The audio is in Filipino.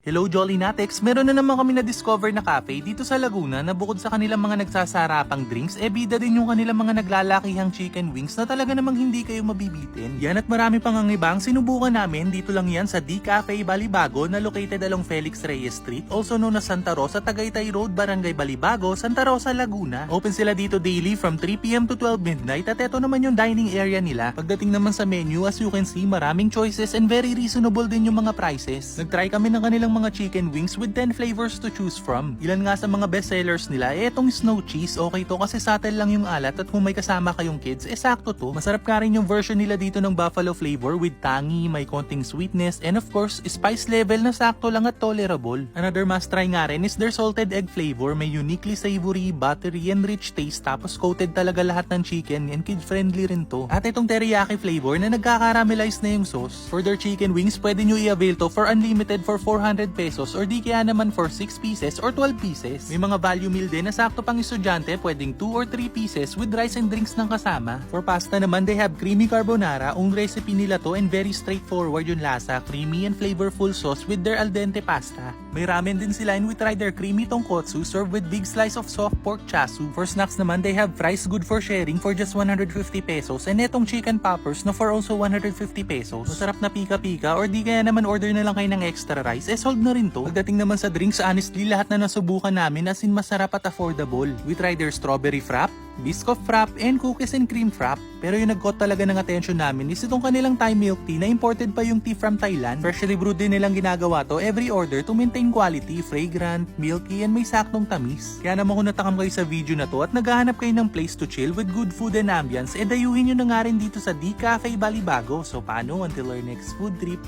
Hello Jolly Natex, meron na naman kami na-discover na cafe dito sa Laguna na bukod sa kanilang mga nagsasarapang drinks, bida din yung kanilang mga naglalakihang chicken wings na talaga namang hindi kayo mabibitin. Yan at marami pang ang ibang sinubukan namin, dito lang yan sa D Cafe Balibago na located along Felix Reyes Street, also known as Santa Rosa, Tagaytay Road, Barangay Balibago, Santa Rosa, Laguna. Open sila dito daily from 3 PM to 12 midnight at eto naman yung dining area nila. Pagdating naman sa menu, as you can see, maraming choices and very reasonable din yung mga prices. Nagtry kami ng kanilang mga chicken wings with 10 flavors to choose from. Ilan nga sa mga best sellers nila, etong snow cheese, okay to kasi subtle lang yung alat at kung may kasama kayong kids, sakto to. Masarap ka rin yung version nila dito ng buffalo flavor with tangy, may konting sweetness, and of course, spice level na sakto lang at tolerable. Another must try nga rin is their salted egg flavor, may uniquely savory, buttery, and rich taste tapos coated talaga lahat ng chicken and kid friendly rin to. At itong teriyaki flavor na nagkakaramelize na yung sauce. For their chicken wings, pwede nyo i-avail to for unlimited for 400 pesos or di kaya naman for 6 pieces or 12 pieces. May mga value meal din na sakto pang estudyante, pwedeng 2 or 3 pieces with rice and drinks ng kasama. For pasta naman, they have creamy carbonara, own recipe nila to and very straightforward yung lasa, creamy and flavorful sauce with their al dente pasta. May ramen din sila and we tried their creamy tonkotsu served with big slice of soft pork chasu. For snacks naman, they have fries good for sharing for just 150 pesos and etong chicken poppers na for also 150 pesos. Masarap na pika-pika or di kaya naman order na lang kayo ng extra rice, sold na rin to. Pagdating naman sa drinks, honestly, lahat na nasubukan namin as in masarap at affordable. We tried their strawberry frap, biscoff frap, and cookies and cream frap. Pero yung nag-caught talaga ng attention namin is itong kanilang Thai milk tea na imported pa yung tea from Thailand. Freshly brewed din nilang ginagawa to every order to maintain quality, fragrant, milky, and may saktong tamis. Kaya naman kung natakam kayo sa video na to at naghahanap kayo ng place to chill with good food and ambience, dayuhin nyo na nga rin dito sa D Cafe Balibago. So paano, until our next food trip?